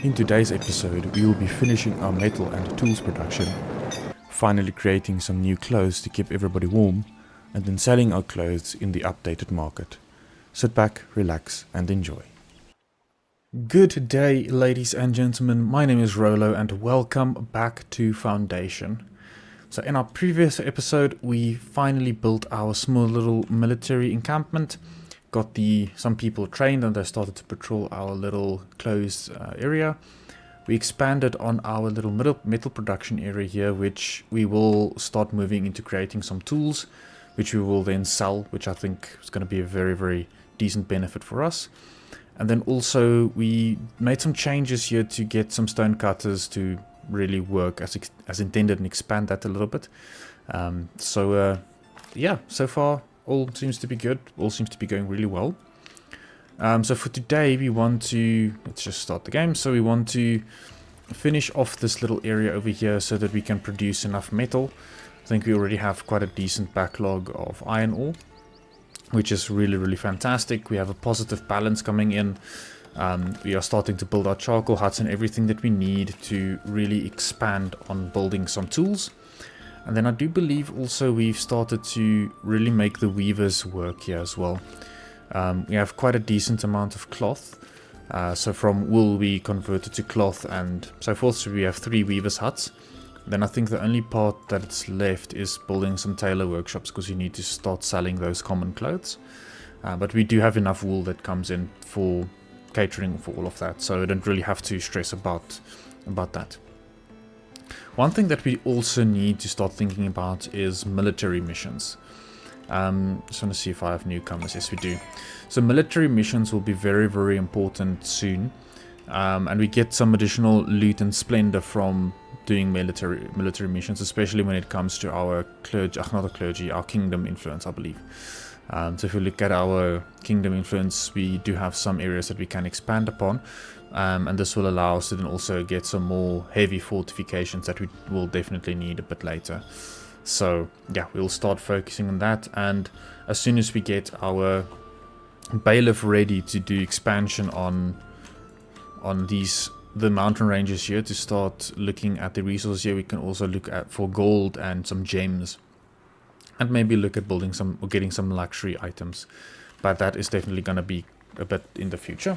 In today's episode, we will be finishing our metal and tools production, finally creating some new clothes to keep everybody warm, and then selling our clothes in the updated market. Sit back, relax, and enjoy. Good day, ladies and gentlemen. My name is Rolo, and welcome back to Foundation. So in our previous episode, we finally built our small little military encampment, got some people trained, and they started to patrol our little closed area. We expanded on our little metal production area here, which we will start moving into creating some tools, which we will then sell, which I think is going to be a very, very decent benefit for us. And then also we made some changes here to get some stone cutters to really work as intended and expand that a little bit. Yeah, so far all seems to be good. All seems to be going really well. So for today we want to, let's just start the game. So we want to finish off this little area over here so that we can produce enough metal. I think we already have quite a decent backlog of iron ore, which is really, really fantastic. We have a positive balance coming in. We are starting to build our charcoal huts and everything that we need to really expand on building some tools. And then I do believe also we've started to really make the weavers work here as well. We have quite a decent amount of cloth. So from wool we converted to cloth and so forth. So we have 3 weavers huts. Then I think the only part that's left is building some tailor workshops, because you need to start selling those common clothes. But we do have enough wool that comes in for catering for all of that, so I don't really have to stress about that. One thing that we also need to start thinking about is military missions. Just want to see if I have newcomers. Yes, we do. So military missions will be very, very important soon, and we get some additional loot and splendor from doing military missions, especially when it comes to our our kingdom influence, I believe. So if we look at our kingdom influence, we do have some areas that we can expand upon, and this will allow us to then also get some more heavy fortifications that we will definitely need a bit later. So yeah, we'll start focusing on that, and as soon as we get our bailiff ready to do expansion on the mountain ranges here, to start looking at the resources here, we can also look at for gold and some gems. And maybe look at building some or getting some luxury items. But that is definitely going to be a bit in the future.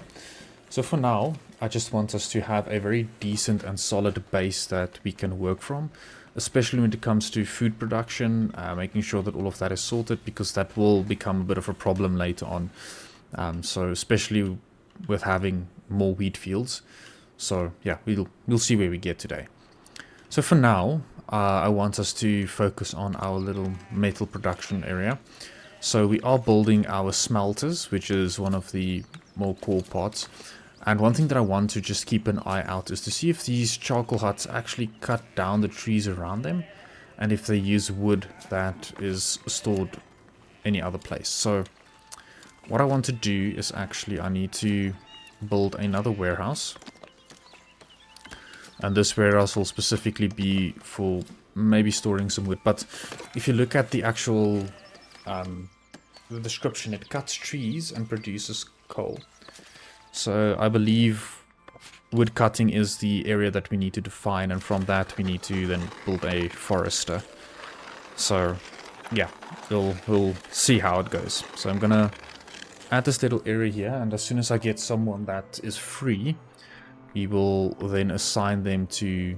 So for now, I just want us to have a very decent and solid base that we can work from. Especially when it comes to food production, making sure that all of that is sorted, because that will become a bit of a problem later on. So especially with having more wheat fields. So yeah, we'll see where we get today. So for now, I want us to focus on our little metal production area. So we are building our smelters, which is one of the more core parts. And one thing that I want to just keep an eye out is to see if these charcoal huts actually cut down the trees around them, and if they use wood that is stored any other place. So what I want to do is actually I need to build another warehouse. And this warehouse will specifically be for maybe storing some wood. But if you look at the actual the description, it cuts trees and produces coal. So I believe wood cutting is the area that we need to define. And from that we need to then build a forester. So yeah, we'll see how it goes. So I'm going to add this little area here. And as soon as I get someone that is free, we will then assign them to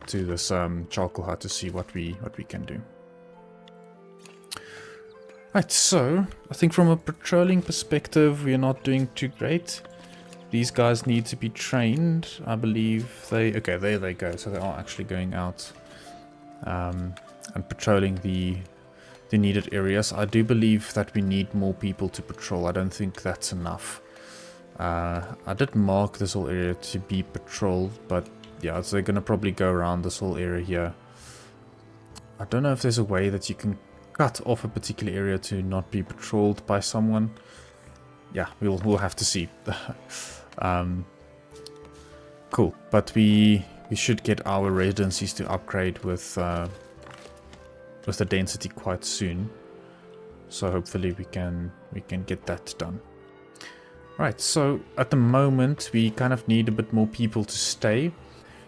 this charcoal hut to see what we can do. Right, so I think from a patrolling perspective, we're not doing too great. These guys need to be trained. I believe okay, there they go. So they are actually going out and patrolling the needed areas. I do believe that we need more people to patrol. I don't think that's enough. I did mark this whole area to be patrolled, but yeah, so they're gonna probably go around this whole area here. I don't know if there's a way that you can cut off a particular area to not be patrolled by someone. Yeah, we'll have to see. Cool, but we should get our residencies to upgrade with the density quite soon. So hopefully we can get that done. Right, so at the moment we kind of need a bit more people to stay,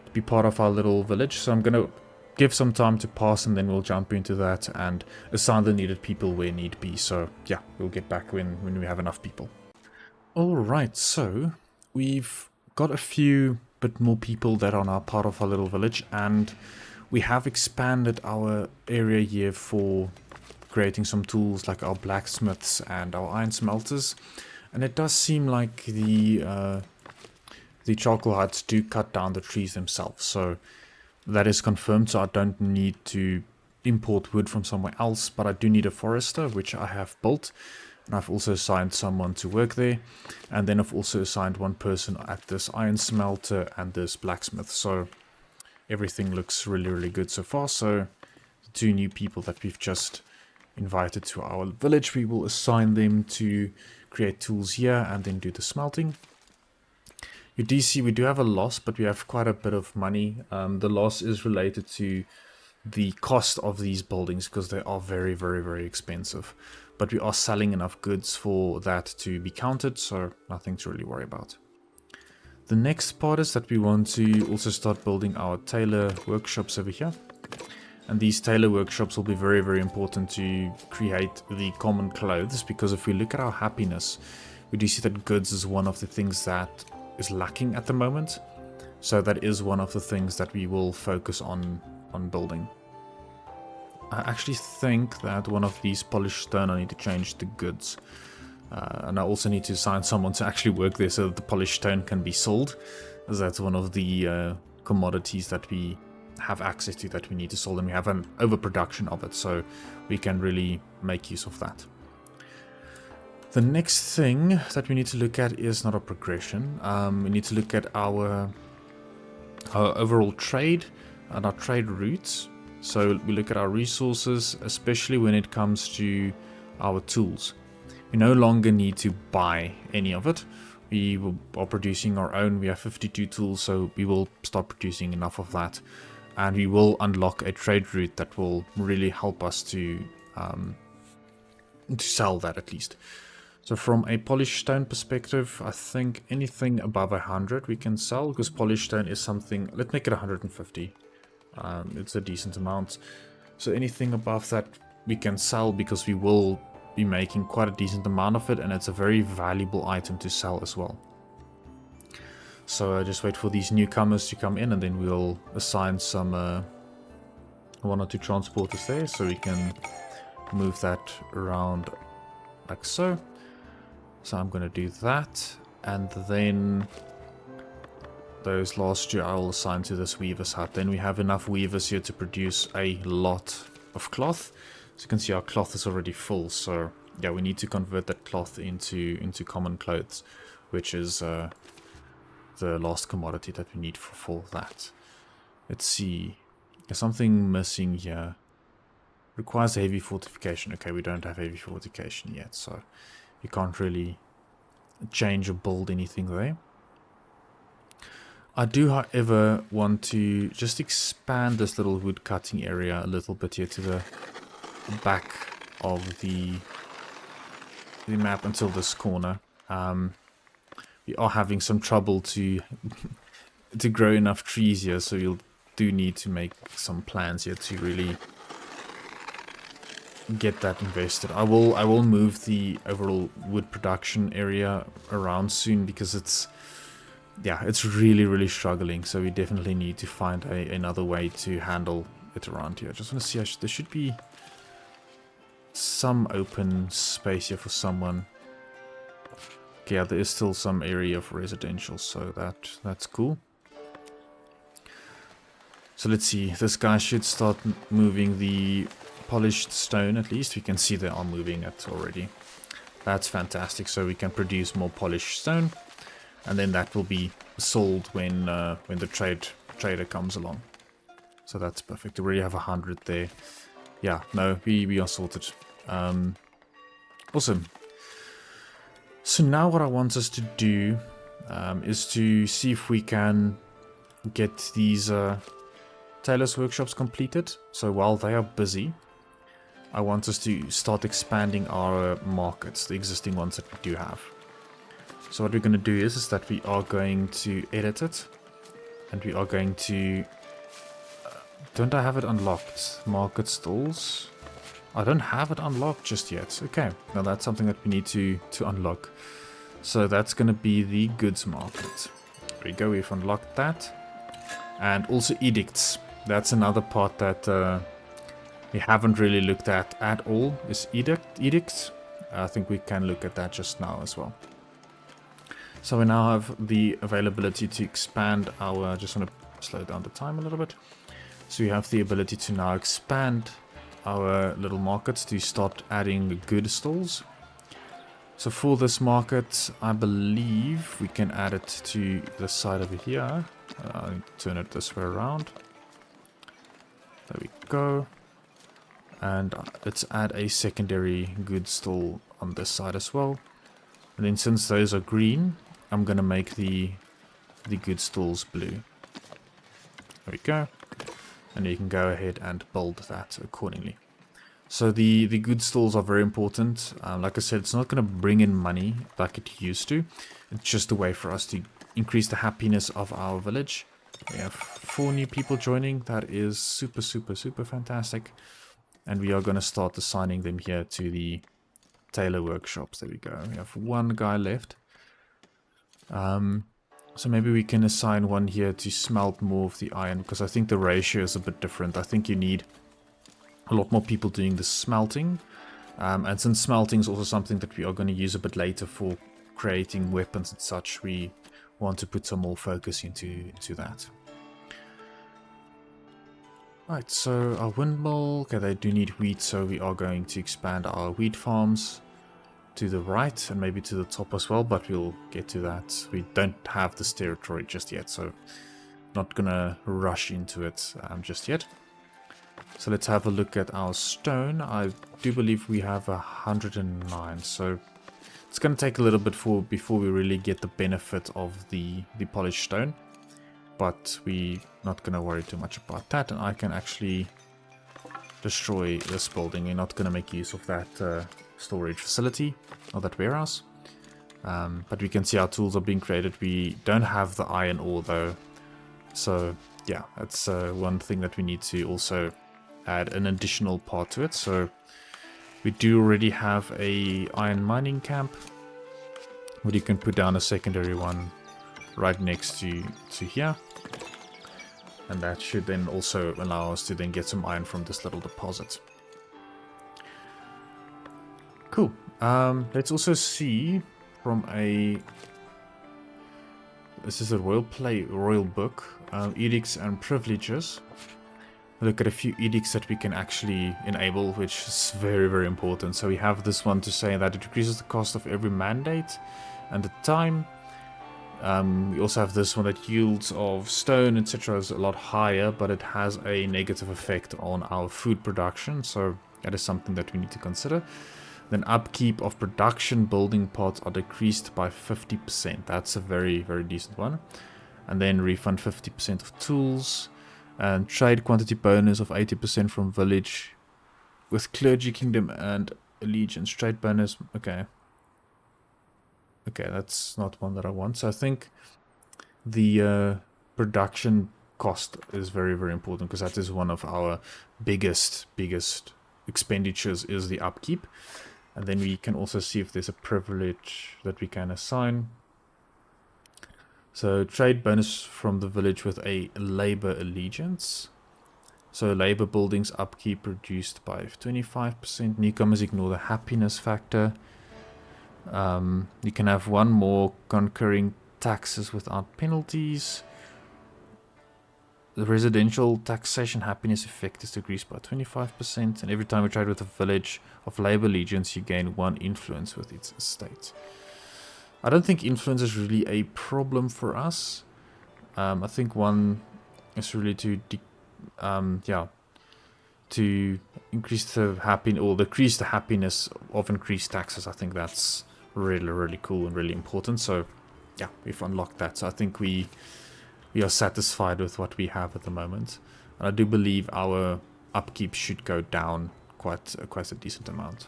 to be part of our little village. So I'm going to give some time to pass and then we'll jump into that and assign the needed people where need be. So yeah, we'll get back when we have enough people. Alright, so we've got a few bit more people that are now part of our little village, and we have expanded our area here for creating some tools like our blacksmiths and our iron smelters. And it does seem like the charcoal huts do cut down the trees themselves, so that is confirmed. So I don't need to import wood from somewhere else, but I do need a forester, which I have built. And I've also assigned someone to work there. And then I've also assigned one person at this iron smelter and this blacksmith. So everything looks really, really good so far. So the 2 new people that we've just invited to our village, we will assign them to create tools here and then do the smelting. You do see we do have a loss, but we have quite a bit of money. The loss is related to the cost of these buildings because they are very, very, very expensive. But we are selling enough goods for that to be counted, so nothing to really worry about. The next part is that we want to also start building our tailor workshops over here. And these tailor workshops will be very, very important to create the common clothes, because if we look at our happiness, we do see that goods is one of the things that is lacking at the moment. So that is one of the things that we will focus on building. I actually think that one of these polished stone, I need to change the goods. And I also need to assign someone to actually work there so that the polished stone can be sold, as that's one of the commodities that we have access to that we need to sell, and we have an overproduction of it, so we can really make use of that. The next thing that we need to look at is not a progression. We need to look at our overall trade and our trade routes. So we look at our resources, especially when it comes to our tools. We no longer need to buy any of it. We are producing our own. We have 52 tools, so we will start producing enough of that. And we will unlock a trade route that will really help us to sell that at least. So from a polished stone perspective, I think anything above 100 we can sell, because polished stone is something, let's make it 150. It's a decent amount. So anything above that we can sell, because we will be making quite a decent amount of it, and it's a very valuable item to sell as well. So just wait for these newcomers to come in, and then we'll assign some 1 or 2 transporters there, so we can move that around like so. So I'm going to do that, and then those last 2 I will assign to this weaver's hut. Then we have enough weavers here to produce a lot of cloth. So you can see our cloth is already full, so yeah, we need to convert that cloth into common clothes, which is the last commodity that we need for that. Let's see, there's something missing here. Requires a heavy fortification. Okay, we don't have heavy fortification yet, so you can't really change or build anything there. I do, however, want to just expand this little wood cutting area a little bit here to the back of the map until this corner. We are having some trouble to grow enough trees here, so you'll do need to make some plans here to really get that invested. I will move the overall wood production area around soon, because it's really struggling. So we definitely need to find another way to handle it around here. I just want to see, there should be some open space here for someone. Okay, yeah, there is still some area for residential, so that's cool. So let's see, this guy should start moving the polished stone. At least we can see they are moving it already. That's fantastic. So we can produce more polished stone, and then that will be sold when the trader comes along. So that's perfect. We already have 100 there. Yeah, no, we are sorted. Awesome. So now what I want us to do is to see if we can get these tailors workshops completed. So while they are busy, I want us to start expanding our markets, the existing ones that we do have. So what we're going to do is that we are going to edit it. And we are going to... don't I have it unlocked? Market stalls. I don't have it unlocked just yet. Okay, now that's something that we need to unlock. So that's going to be the goods market. There we go, we've unlocked that. And also edicts. That's another part that we haven't really looked at all, is edicts. I think we can look at that just now as well. So we now have the availability to expand our... just want to slow down the time a little bit. So we have the ability to now expand our little markets to start adding good stalls. So for this market, I believe we can add it to the side over here. I'll turn it this way around. There we go. And let's add a secondary good stall on this side as well. And then since those are green, I'm going to make the good stalls blue. There we go. And you can go ahead and build that accordingly. So the good stalls are very important. Like I said, it's not going to bring in money like it used to. It's just a way for us to increase the happiness of our village. We have 4 new people joining. That is super, super, super fantastic. And we are going to start assigning them here to the tailor workshops. There we go. We have 1 guy left. So maybe we can assign one here to smelt more of the iron, because I think the ratio is a bit different. I think you need a lot more people doing the smelting. And since smelting is also something that we are going to use a bit later for creating weapons and such, we want to put some more focus into that. Right, so our windmill, okay, they do need wheat, so we are going to expand our wheat farms to the right and maybe to the top as well, but we'll get to that. We don't have this territory just yet, so not gonna rush into it just yet. So let's have a look at our stone. I do believe we have 109, so it's gonna take a little bit before we really get the benefit of the polished stone, but we're not gonna worry too much about that. And I can actually destroy this building. We're not gonna make use of that storage facility or that warehouse, but we can see our tools are being created. We don't have the iron ore though, so yeah, that's one thing that we need to also add an additional part to it. So we do already have a iron mining camp, but you can put down a secondary one right next to here, and that should then also allow us to then get some iron from this little deposit. Cool. Let's also see from this is a royal book, edicts and privileges. Look at a few edicts that we can actually enable, which is very, very important. So we have this one to say that it decreases the cost of every mandate and the time. We also have this one that yields of stone, etc. is a lot higher, but it has a negative effect on our food production. So that is something that we need to consider. Then upkeep of production building pots are decreased by 50%. That's a very, very decent one. And then refund 50% of tools. And trade quantity bonus of 80% from village with clergy kingdom and allegiance. Trade bonus, okay. Okay, that's not one that I want. So I think the production cost is very, very important, because that is one of our biggest expenditures, is the upkeep. And then we can also see if there's a privilege that we can assign. So trade bonus from the village with a labor allegiance. So labor buildings upkeep reduced by 25%. Newcomers ignore the happiness factor. You can have 1 more concurring taxes without penalties. The residential taxation happiness effect is decreased by 25%, and every time we trade with a village of labor allegiance, you gain 1 influence with its estate. I don't think influence is really a problem for us. I think one is really to increase the happiness or decrease the happiness of increased taxes. I think that's really, really cool and really important. So yeah, we've unlocked that. So I think we are satisfied with what we have at the moment. And I do believe our upkeep should go down quite a decent amount.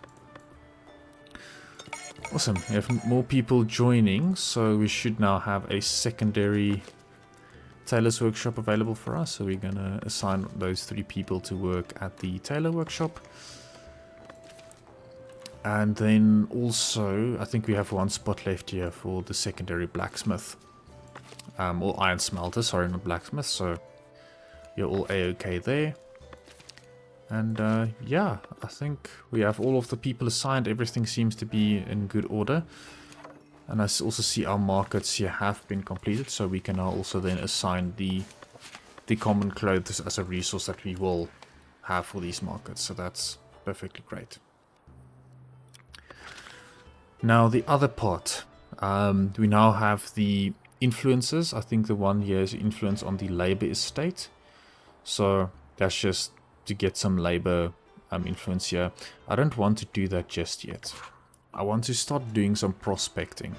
Awesome. We have more people joining, so we should now have a secondary tailor's workshop available for us. So we're going to assign those 3 people to work at the tailor workshop. And then also, I think we have 1 spot left here for the secondary blacksmith. Or iron smelter, sorry, not blacksmith. So you're all A-okay there. And yeah, I think we have all of the people assigned. Everything seems to be in good order. And I also see our markets here have been completed. So we can now also then assign the common clothes as a resource that we will have for these markets. So that's perfectly great. Now the other part. We now have the influences. I think the one here is influence on the labor estate. So that's just to get some labor influence here. I don't want to do that just yet. I want to start doing some prospecting.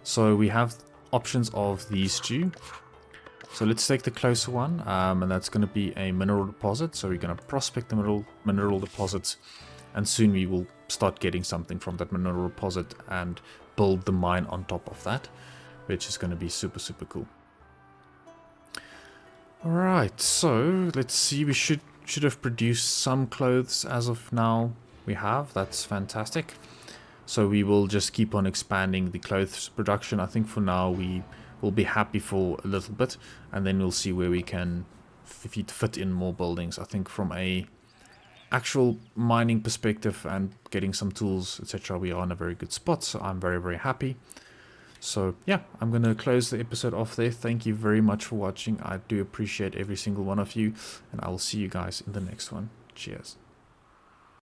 So we have options of these 2. So let's take the closer one, and that's going to be a mineral deposit. So we're going to prospect the mineral deposits, and soon we will start getting something from that mineral deposit and build the mine on top of that, which is going to be super, super cool. Alright, so let's see, we should have produced some clothes as of now. We have, that's fantastic. So we will just keep on expanding the clothes production. I think for now we will be happy for a little bit, and then we'll see where we can fit in more buildings. I think from a actual mining perspective and getting some tools, etc., we are in a very good spot, so I'm very, very happy. So yeah, I'm going to close the episode off there. Thank you very much for watching. I do appreciate every single one of you, and I will see you guys in the next one. Cheers.